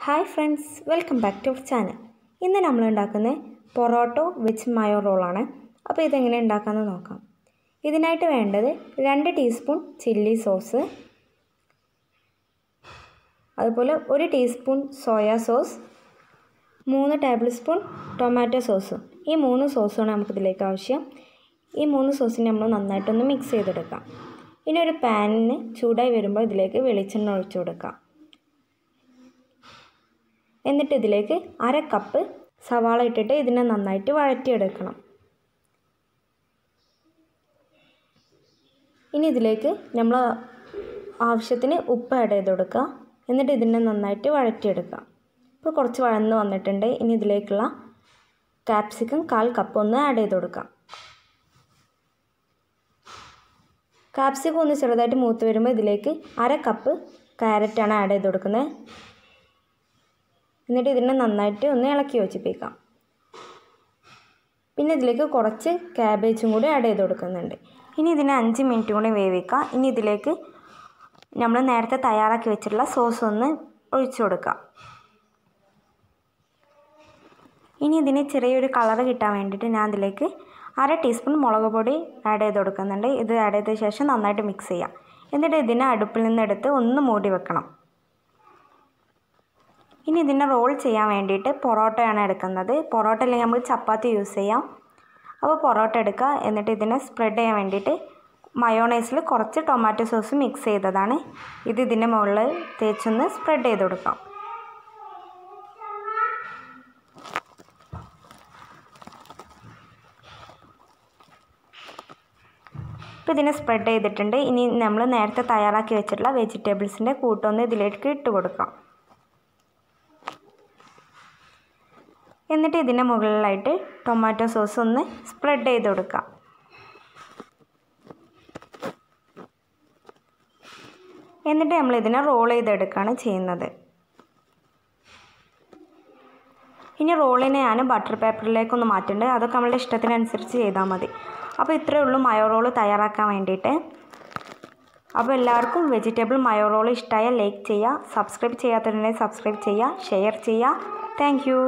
Hi friends, welcome back to our channel. ഇന്ന് നമ്മൾ ഉണ്ടാക്കുന്നത് പൊറോട്ടോ വെജ് മയോറോൾ ആണ്. അപ്പോൾ ഇത് എങ്ങനെ ഉണ്ടാക്കാമെന്ന് നോക്കാം. ഇതിനായിട്ട് വേണ്ടത് 2 ടീസ്പൂൺ ചില്ലി സോസ്, അതുപോലെ 1 teaspoon soya sauce, 3 table spoon tomato sauce. ഈ 3 സോസാണ് നമുക്ക് ഇതിലേക്ക് ആവശ്യം. ഈ 3 സോസിനെ നമ്മൾ നന്നായിട്ടൊന്ന് മിക്സ് ചെയ്തെടുക്കാം. ഇനി ഒരു പാനിന് ചൂടായി വരുമ്പോൾ ഇതിലേക്ക് വെളിച്ചെണ്ണ ഒഴിച്ചു കൊടുക്കാം. എന്നിട്ട് ഇതിലേക്ക് 1/2 കപ്പ് സവാള ഇട്ടിട്ട് ഇതിനെ നന്നായിട്ട് വഴറ്റിയെടുക്കണം. ഇനി ഇതിലേക്ക് നമ്മൾ ആവശ്യത്തിന് ഉപ്പ് ആഡ് ചെയ്ത് കൊടുക്കുക. എന്നിട്ട് ഇതിനെ നന്നായിട്ട് വഴറ്റിയെടുക്കുക. ഇപ്പോൾ കുറച്ച് വഴന്ന് വന്നിട്ടുണ്ട്. ഇനി ഇതിലേക്കുള്ള കാപ്സിക്കം 1/4 കപ്പ് ഒന്ന് ആഡ് ചെയ്ത് കൊടുക്കാം. കാപ്സിക്കം ഒന്ന് ചെറുതായിട്ട് മൂത്ത് വരുമ്പോൾ ഇതിലേക്ക് 1/2 കപ്പ് ക്യാരറ്റാണ് ആഡ് ചെയ്ത് കൊടുക്കുന്നത്. എന്നിട്ട് ഇതിനെ നന്നായിട്ട് ഒന്ന് ഇളക്കി യോജിപ്പിക്കാം. പിന്നെ ഇതിലേക്ക് കുറച്ച് ക്യാബേജും കൂടി ആഡ് ചെയ്ത് കൊടുക്കുന്നുണ്ട്. ഇനി ഇതിനെ 5 മിനിറ്റ് കൂടി വേവിക്കാം. ഇനി ഇതിലേക്ക് നമ്മൾ നേരത്തെ തയ്യാറാക്കി വെച്ചിട്ടുള്ള സോസ് ഒന്ന് ഒഴിച്ചു കൊടുക്കാം. ഇനി ഇതിന് ചെറിയൊരു കളർ കിട്ടാൻ വേണ്ടിയിട്ട് ഞാൻ ഇതിലേക്ക് 1/2 ടീസ്പൂൺ മുളക് പൊടി ആഡ് ചെയ്ത് കൊടുക്കുന്നുണ്ട്. ഇത് ആഡ് ചെയ്ത ശേഷം നന്നായിട്ട് മിക്സ് ചെയ്യാം. എന്നിട്ട് ഇതിനെ അടുപ്പിൽ നിന്നെടുത്ത് ഒന്ന് മൂടി വെക്കണം. ഇനി ഇതിനെ റോൾ ചെയ്യാൻ വേണ്ടിയിട്ട് പൊറോട്ടയാണ് എടുക്കുന്നത്. പൊറോട്ട അല്ലെങ്കിൽ നമുക്ക് ചപ്പാത്തി യൂസ് ചെയ്യാം. അപ്പോൾ പൊറോട്ട എടുക്കുക. എന്നിട്ട് ഇതിനെ സ്പ്രെഡ് ചെയ്യാൻ വേണ്ടിയിട്ട് മയോണൈസിൽ കുറച്ച് ടൊമാറ്റോ സോസ് മിക്സ് ചെയ്തതാണ്. ഇത് ഇതിൻ്റെ മുകളിൽ തേച്ചൊന്ന് സ്പ്രെഡ് ചെയ്ത് കൊടുക്കാം. ഇപ്പോൾ ഇതിനെ സ്പ്രെഡ് ചെയ്തിട്ടുണ്ട്. ഇനി നമ്മൾ നേരത്തെ തയ്യാറാക്കി വെച്ചിട്ടുള്ള വെജിറ്റബിൾസിൻ്റെ കൂട്ടൊന്ന് ഇതിലേക്ക് ഇട്ട് കൊടുക്കാം. എന്നിട്ട് ഇതിൻ്റെ മുകളിലായിട്ട് ടൊമാറ്റോ സോസ് ഒന്ന് സ്പ്രെഡ് ചെയ്ത് കൊടുക്കാം. എന്നിട്ട് നമ്മൾ ഇതിനെ റോൾ ചെയ്തെടുക്കുകയാണ് ചെയ്യുന്നത്. ഇനി റോളിനെ ഞാൻ ബട്ടർ പേപ്പറിലേക്കൊന്ന് മാറ്റുന്നുണ്ട്. അതൊക്കെ നമ്മളുടെ ഇഷ്ടത്തിനനുസരിച്ച് ചെയ്താൽ മതി. അപ്പോൾ ഇത്രയേ ഉള്ളൂ മയോറോൾ തയ്യാറാക്കാൻ വേണ്ടിയിട്ട്. അപ്പോൾ എല്ലാവർക്കും വെജിറ്റബിൾ മയോറോൾ ഇഷ്ടമായ ലൈക്ക് ചെയ്യുക, സബ്സ്ക്രൈബ് ചെയ്യാത്തവരുണ്ടെങ്കിൽ സബ്സ്ക്രൈബ് ചെയ്യുക, ഷെയർ ചെയ്യുക. Thank you.